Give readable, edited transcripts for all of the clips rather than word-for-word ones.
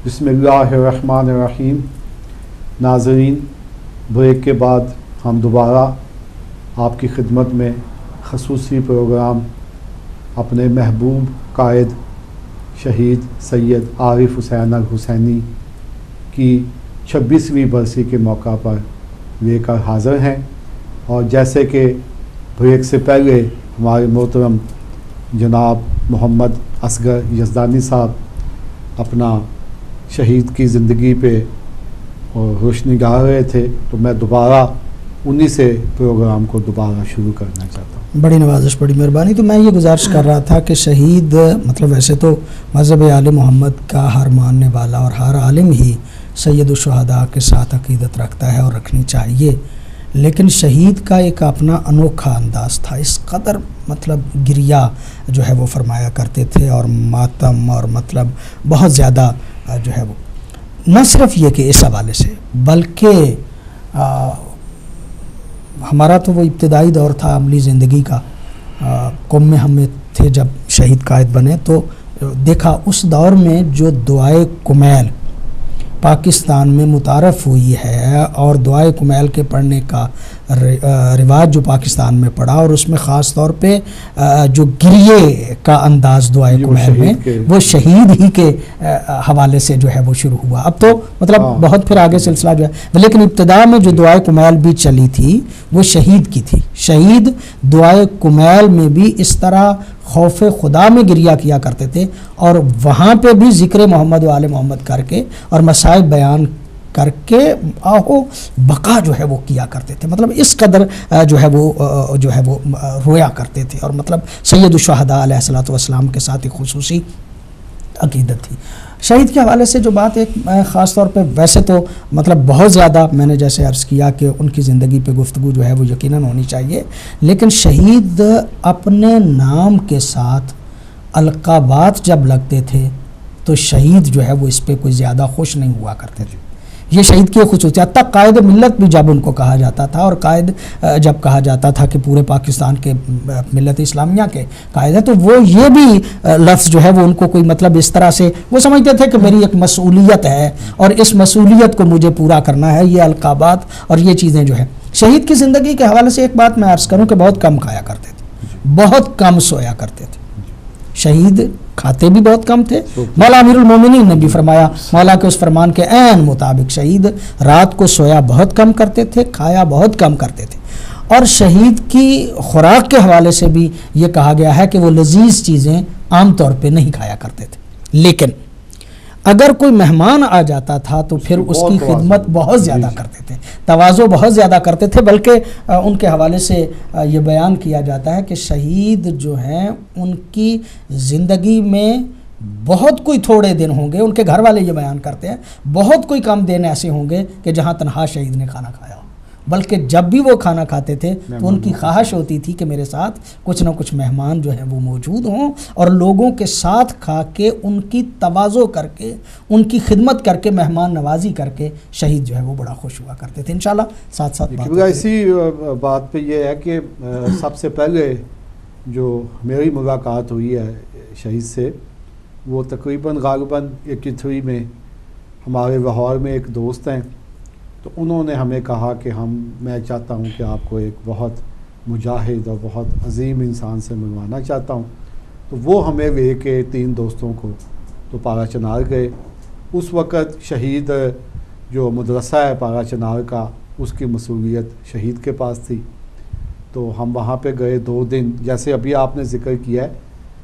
बिस्मिल्लाहिर्रहमानिर्रहीम। नाज़रीन, ब्रेक के बाद हम दोबारा आपकी खिदमत में ख़ुसूसी प्रोग्राम अपने महबूब कायद शहीद सैयद आरिफ हुसैन अल हुसैनी की 26वीं बरसी के मौका पर लेकर हाज़िर हैं। और जैसे कि ब्रेक से पहले हमारे मोहतरम जनाब मोहम्मद असगर यज़दानी साहब अपना शहीद की ज़िंदगी पे रोशनी डाल रहे थे, तो मैं दोबारा उन्हीं से प्रोग्राम को दोबारा शुरू करना चाहता हूँ। बड़ी नवाजिश, बड़ी मेहरबानी। तो मैं ये गुजारिश कर रहा था कि शहीद मतलब वैसे तो मज़हब आले मोहम्मद का हर मानने वाला और हर आलिम ही सैयदुश्शुहदा के साथ अक़ीदत रखता है और रखनी चाहिए, लेकिन शहीद का एक अपना अनोखा अंदाज़ था। इस कदर मतलब गिरिया जो है वो फरमाया करते थे और मातम और मतलब बहुत ज़्यादा जो है वो न सिर्फ ये कि इस हवाले से, बल्कि हमारा तो वो इब्तिदाई दौर था अमली ज़िंदगी का। कौम में हमें थे जब शहीद कायद बने, तो देखा उस दौर में जो दुआए कुमैल पाकिस्तान में मुतारफ़ हुई है और दुआए कुमैल के पढ़ने का रिवाज जो पाकिस्तान में पड़ा, और उसमें ख़ास तौर पे जो गिरिए का अंदाज़ दुआए कुमैल में वो शहीद ही के हवाले से जो है वो शुरू हुआ। अब तो मतलब बहुत फिर आगे सिलसिला जो है, लेकिन इब्तिदा में जो दुआए कुमैल भी चली थी वो शहीद की थी। शहीद दुआए कुमैल में भी इस तरह खौफ खुदा में गिरिया किया करते थे और वहाँ पे भी ज़िक्र मोहम्मद व आले मोहम्मद करके और मसाइब बयान करके आहो बका जो है वो किया करते थे। मतलब इस कदर जो है वो रोया करते थे और मतलब सैयदुश्शुहदा अलैहिस्सलातु वस्सलाम के साथ एक खुसूसी अक़ीदत थी। शहीद के हवाले से जो बात एक ख़ास तौर पे, वैसे तो मतलब बहुत ज़्यादा मैंने जैसे अर्ज़ किया कि उनकी ज़िंदगी पे गुफ्तगू जो है वो यकीनन होनी चाहिए, लेकिन शहीद अपने नाम के साथ अलक़ाबात जब लगते थे तो शहीद जो है वो इस पर कोई ज़्यादा खुश नहीं हुआ करते थे। ये शहीद की खुसूसियत तक कायद मिल्लत भी जब उनको कहा जाता था, और कायद जब कहा जाता था कि पूरे पाकिस्तान के मिल्लत इस्लामिया के कायद है, तो वो ये भी लफ्ज़ जो है वो उनको कोई मतलब इस तरह से वो समझते थे कि मेरी एक मसूलियत है और इस मसूलियत को मुझे पूरा करना है। ये अलक़ाबात और ये चीज़ें जो है, शहीद की ज़िंदगी के हवाले से एक बात मैं अर्ज़ करूँ कि बहुत कम खाया करते थे, बहुत कम सोया करते थे। शहीद खाते भी बहुत कम थे। मौला अमीरुल मोमिनीन ने भी फरमाया, मौला के उस फरमान के ऐन मुताबिक शहीद रात को सोया बहुत कम करते थे, खाया बहुत कम करते थे। और शहीद की खुराक के हवाले से भी ये कहा गया है कि वो लजीज चीज़ें आम तौर पे नहीं खाया करते थे, लेकिन अगर कोई मेहमान आ जाता था तो फिर उसकी खिदमत बहुत ज़्यादा करते थे, तवाज़ो बहुत ज़्यादा करते थे। बल्कि उनके हवाले से ये बयान किया जाता है कि शहीद जो हैं उनकी ज़िंदगी में बहुत कोई थोड़े दिन होंगे, उनके घर वाले ये बयान करते हैं, बहुत कोई कम दिन ऐसे होंगे कि जहाँ तनहा शहीद ने खाना खाया हो, बल्कि जब भी वो खाना खाते थे तो उनकी ख्वाहिश होती थी कि मेरे साथ कुछ ना कुछ मेहमान जो हैं वो मौजूद हों और लोगों के साथ खा के उनकी तवाज़ो करके उनकी खिदमत करके मेहमान नवाजी करके शहीद जो है वो बड़ा खुश हुआ करते थे। इंशाल्लाह साथ साथ इसी बात पे ये है कि सबसे पहले जो मेरी मुलाकात हुई है शहीद से, वो तकरीबन गालिबन 81 में हमारे लाहौर में एक दोस्त हैं, तो उन्होंने हमें कहा कि मैं चाहता हूं कि आपको एक बहुत मुजाहिद और बहुत अजीम इंसान से मिलवाना चाहता हूं। तो वो हमें ले के 3 दोस्तों को तो पारा चनार गए। उस वक़्त शहीद जो मदरसा है पारा चनार का, उसकी मसूलियत शहीद के पास थी। तो हम वहाँ पे गए 2 दिन, जैसे अभी आपने ज़िक्र किया है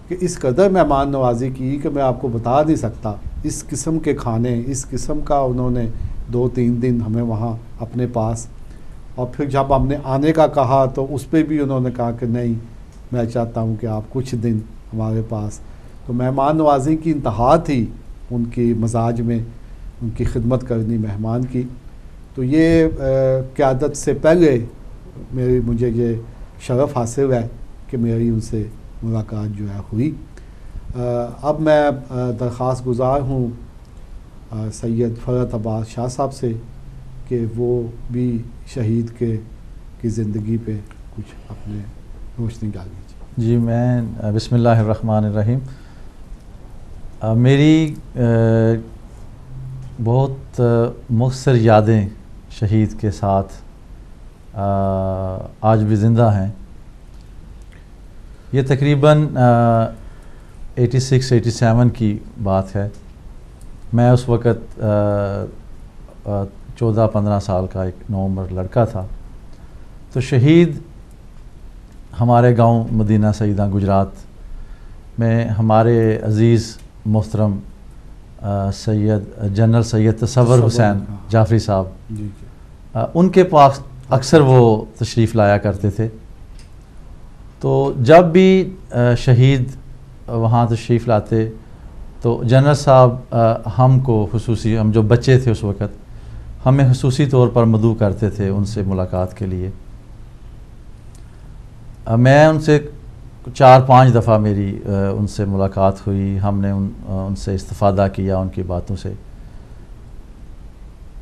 कि इस कदर मेहमान नवाजी की कि मैं आपको बता नहीं सकता। इस किस्म के खाने, इस किस्म का उन्होंने 2-3 दिन हमें वहाँ अपने पास, और फिर जब हमने आने का कहा तो उस पर भी उन्होंने कहा कि नहीं, मैं चाहता हूँ कि आप कुछ दिन हमारे पास। तो मेहमान नवाजी की इंतहा थी उनकी मजाज में, उनकी खिदमत करनी मेहमान की। तो ये क़यादत से पहले मुझे ये शरफ़ हासिल है कि मेरी उनसे मुलाकात जो है हुई। अब मैं दरख्वास्त गुज़ार हूँ सैयद फ़रत अब्बास शाह साहब से कि वो भी शहीद की ज़िंदगी पे कुछ अपने रोशनी डाल दीजिए। जी, मैं बिस्मिल्लाहिर्रहमानिर्रहीम। मेरी बहुत मुख्तसर यादें शहीद के साथ आज भी ज़िंदा हैं। ये तकरीबन 86-87 की बात है। मैं उस वक़्त 14-15 साल का एक नौउम्र लड़का था। तो शहीद हमारे गांव मदीना सईदा गुजरात में हमारे अज़ीज़ मोहतरम जनरल सैयद तसव्वुर हुसैन जाफरी साहब, उनके पास अक्सर वो तशरीफ़ लाया करते थे। तो जब भी शहीद वहाँ तशरीफ़ लाते तो जनरल साहब हमको खुसूसी, हम जो बच्चे थे उस वक़्त, हमें खुसूसी तौर पर मदऊ करते थे उनसे मुलाकात के लिए। मैं उनसे 4-5 दफ़ा मेरी उनसे मुलाकात हुई। हमने उनसे इस्तिफ़ादा किया उनकी बातों से।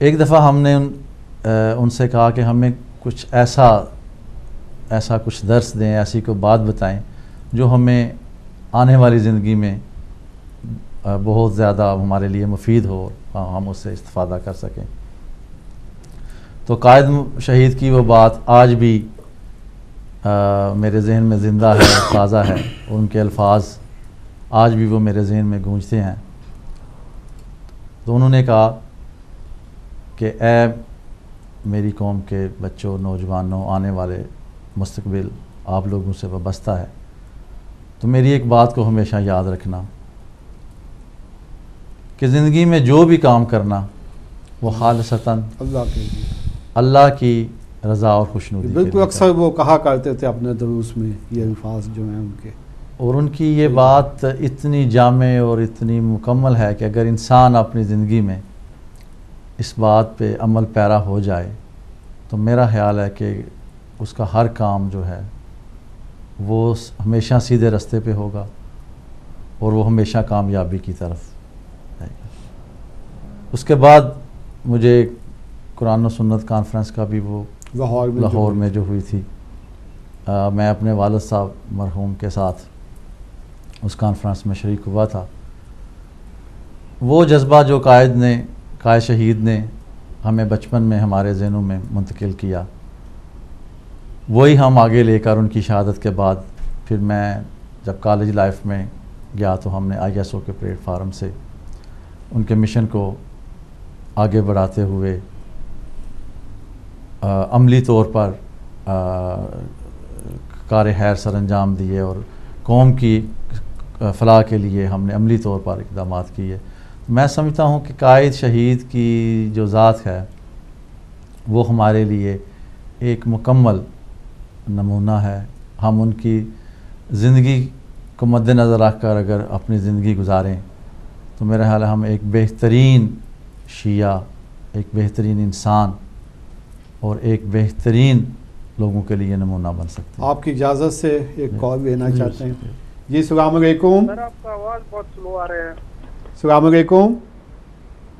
एक दफ़ा हमने उनसे कहा कि हमें कुछ ऐसा कुछ दर्स दें, ऐसी कोई बात बताएं जो हमें आने वाली ज़िंदगी में बहुत ज़्यादा हमारे लिए मुफीद हो, हम उससे इस्तिफ़ादा कर सकें। तो कायद शहीद की वो बात आज भी मेरे जहन में ज़िंदा है, ताज़ा है। उनके अल्फाज आज भी वो मेरे जहन में गूंजते हैं। तो उन्होंने कहा कि ए मेरी कौम के बच्चों, नौजवानों, आने वाले मुस्तकबिल आप लोगों से वाबस्ता है, तो मेरी एक बात को हमेशा याद रखना कि ज़िंदगी में जो भी काम करना वो खालिसतन अल्लाह की रज़ा और खुशनुदी। बिल्कुल, अक्सर वो कहा करते थे अपने दुरूस में ये अल्फाज जो हैं उनके, और उनकी ये बात इतनी जामे और इतनी मुकम्मल है कि अगर इंसान अपनी ज़िंदगी में इस बात पे अमल पैरा हो जाए तो मेरा ख्याल है कि उसका हर काम जो है वो हमेशा सीधे रास्ते पे होगा और वो हमेशा कामयाबी की तरफ जाएगा। उसके बाद मुझे कुरान और सुन्नत कॉन्फ्रेंस का भी वो लाहौर में जो हुई थी, मैं अपने वालिद साहब मरहूम के साथ उस कॉन्फ्रेंस में शरीक हुआ था। वो जज्बा जो कायद शहीद ने हमें बचपन में हमारे ज़हनों में मुंतकिल किया, वही हम आगे लेकर उनकी शहादत के बाद फिर मैं जब कॉलेज लाइफ में गया तो हमने ISO के प्लेटफार्म से उनके मिशन को आगे बढ़ाते हुए अमली तौर पर कार खैर सर अंजाम दिए और कौम की फलाह के लिए हमने अमली तौर पर इक़दाम किए। मैं समझता हूँ कि कायद शहीद की जो ज़ात है वो हमारे लिए एक मुकम्मल नमूना है। हम उनकी ज़िंदगी को मद्देनज़र रख कर अगर अपनी ज़िंदगी गुजारें तो मेरा ख्याल है हम एक बेहतरीन शिया, एक बेहतरीन इंसान और एक बेहतरीन लोगों के लिए नमूना बन सकते हैं। आपकी इजाज़त से एक कॉल लेना चाहते हैं। जी अस्सलाम वालेकुम। सर आपका आवाज़ बहुत स्लो आ रहा है। अस्सलाम वालेकुम।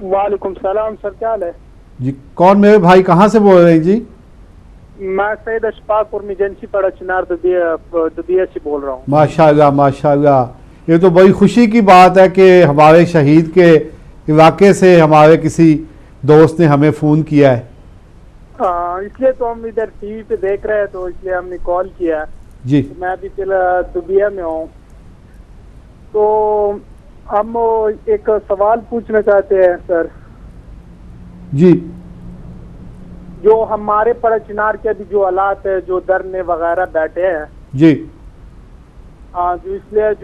वालेकुम सलाम सर, क्या हाल है जी? कौन मेरे भाई, कहाँ से बोल रहे हैं जी? मैं सैयद अशफाक और मिजेंसी पड़ा चिनार दुबिया से बोल रहा हूँ। माशाल्लाह माशाल्लाह, ये तो बड़ी खुशी की बात है कि हमारे शहीद के इलाके से हमारे किसी दोस्त ने हमें फ़ोन किया है। इसलिए तो हम इधर टीवी पे देख रहे हैं तो इसलिए हमने कॉल किया जी। तो मैं अभी फिलहाल दुबिया में हूँ। तो हम एक सवाल पूछना चाहते हैं सर जी। जो हमारे पड़ा चिनार के अभी जो हालात है, जो धरने वगैरह बैठे हैं जी, जो इसलिए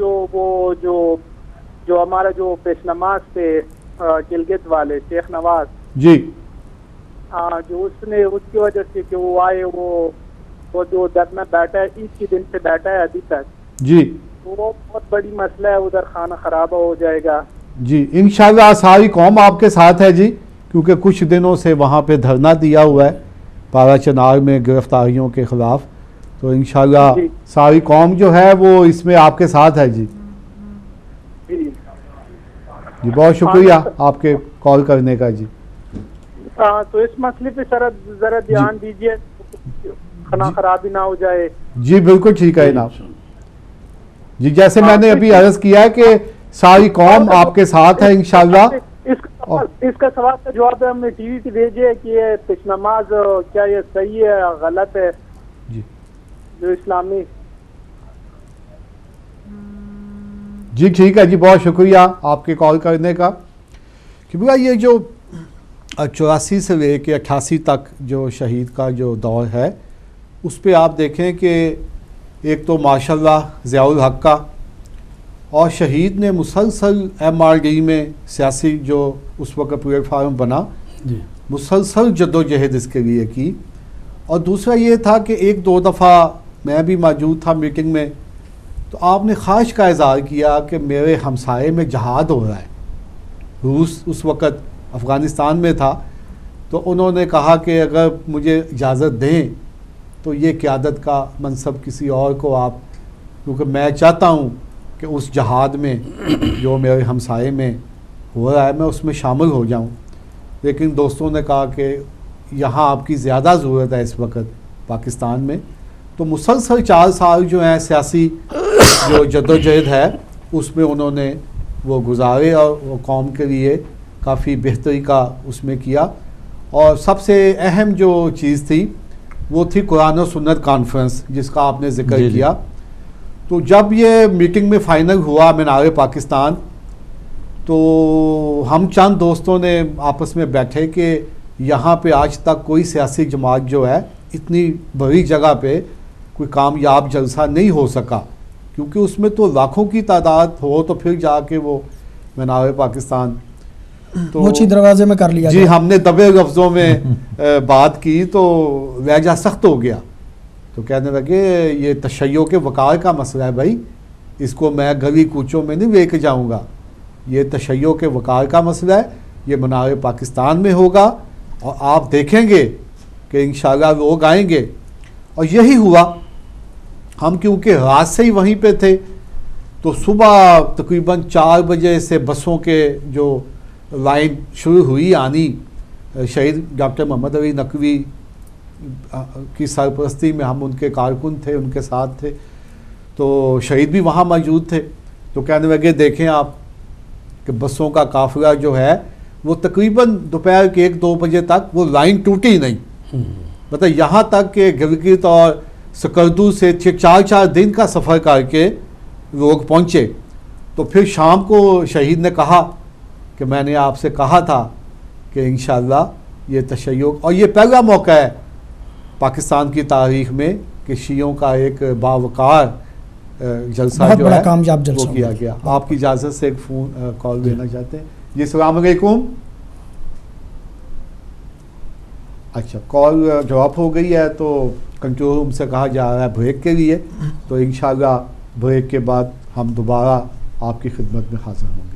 जो हमारा जो पेश नमाज थे गिलगित वाले शेख नवाज जी, जो उसकी वजह से कि वो आए, वो जो धरना बैठा है, ईद के दिन से बैठा है अभी तक जी, तो वो बहुत बड़ी मसला है, उधर खाना खराबा हो जाएगा जी। इंशाल्लाह सारी कौम आपके साथ है जी, क्योंकि कुछ दिनों से वहाँ पे धरना दिया हुआ है पारा चिनार में गिरफ्तारियों के ख़िलाफ़। तो इंशाल्लाह सारी कौम जो है वो इसमें आपके साथ है जी। जी बहुत शुक्रिया आपके कॉल करने का जी। तो इस मसले पे सर जरा ध्यान दीजिए, खाना खराबी ना हो जाए। जी बिल्कुल ठीक है ना जी, जैसे मैंने अभी अर्ज किया है कि सारी कौम आपके साथ है इंशाल्लाह। इसका और इसका सवाल का जवाब हमने टीवी पे भेजे कि ये पेश नमाज क्या ये सही है या गलत है, जी जो इस्लामी। जी ठीक है जी, बहुत शुक्रिया आपके कॉल करने का। कि भैया ये जो 84 से लेके 88 तक जो शहीद का जो दौर है, उस पे आप देखें कि एक तो माशाल्लाह ज़ियाउल हक का, और शहीद ने मुसलसल MRD में सियासी जो उस वक्त प्लेटफार्म बना, जी मुसलसल जद्दोजहद इसके लिए की। और दूसरा ये था कि एक दो दफ़ा मैं भी मौजूद था मीटिंग में, तो आपने ख्वाहिश का इज़हार किया कि मेरे हमसाये में जहाद हो रहा है। रूस उस वक़्त अफ़गानिस्तान में था, तो उन्होंने कहा कि अगर मुझे इजाज़त दें तो ये क़यादत का मनसब किसी और को आप, क्योंकि मैं चाहता हूँ कि उस जहाद में जो मेरे हमसाये में हो रहा है मैं उसमें शामिल हो जाऊँ। लेकिन दोस्तों ने कहा कि यहाँ आपकी ज़्यादा ज़रूरत है इस वक्त पाकिस्तान में। तो मुसलसल 4 साल जो हैं सियासी जो जद्दोजहद है उसमें उन्होंने वो गुजारे, और वो कौम के लिए काफ़ी बेहतरी का उसमें किया। और सबसे अहम जो चीज़ थी वो थी कुरान और सुन्नत कॉन्फ्रेंस, जिसका आपने जिक्र जी, जी। किया। तो जब ये मीटिंग में फ़ाइनल हुआ मीनार पाकिस्तान, तो हम चंद दोस्तों ने आपस में बैठे कि यहाँ पे आज तक कोई सियासी जमात जो है इतनी बड़ी जगह पे कोई कामयाब जलसा नहीं हो सका, क्योंकि उसमें तो लाखों की तादाद हो तो फिर जाके वो मीनार पाकिस्तान तो मोची दरवाजे में कर लिया जी गया। हमने दबे लफ्ज़ों में बात की तो लहजा सख्त हो गया। तो कहने लगे ये तशय्यो के वक़ार का मसला है भाई, इसको मैं गली कूचों में नहीं लेके जाऊँगा, ये तशय्यो के वक़ार का मसला है, ये मीनार पाकिस्तान में होगा और आप देखेंगे कि इंशाअल्लाह लोग आएंगे। और यही हुआ। हम क्योंकि रात से ही वहीं पे थे, तो सुबह तकरीबन 4 बजे से बसों के जो लाइन शुरू हुई आनी, शहीद डॉक्टर मोहम्मद अली नकवी की सरपरस्ती में हम उनके कारकुन थे, उनके साथ थे, तो शहीद भी वहाँ मौजूद थे। तो कहने लगे देखें आप कि बसों का काफ़िला जो है वो तकरीबन दोपहर के 1-2 बजे तक वो लाइन टूटी नहीं। मतलब यहाँ तक कि गिलगित और सकरदू से 4-4 दिन का सफ़र करके लोग पहुँचे। तो फिर शाम को शहीद ने कहा कि मैंने आपसे कहा था कि इंशाअल्लाह ये तशय्यो, और ये पहला मौका है पाकिस्तान की तारीख में कि शियों का एक बावकार जलसा बहुत जो बड़ा है कामयाब वो जलसा किया हुआ। गया। आपकी इजाज़त से एक फ़ोन कॉल लेना चाहते हैं जी। सलाम अलैकुम। अच्छा, कॉल ड्रॉप हो गई है, तो कंट्रोल रूम से कहा जा रहा है ब्रेक के लिए, तो इंशाअल्लाह ब्रेक के बाद हम दोबारा आपकी खिदमत में हाजिर होंगे।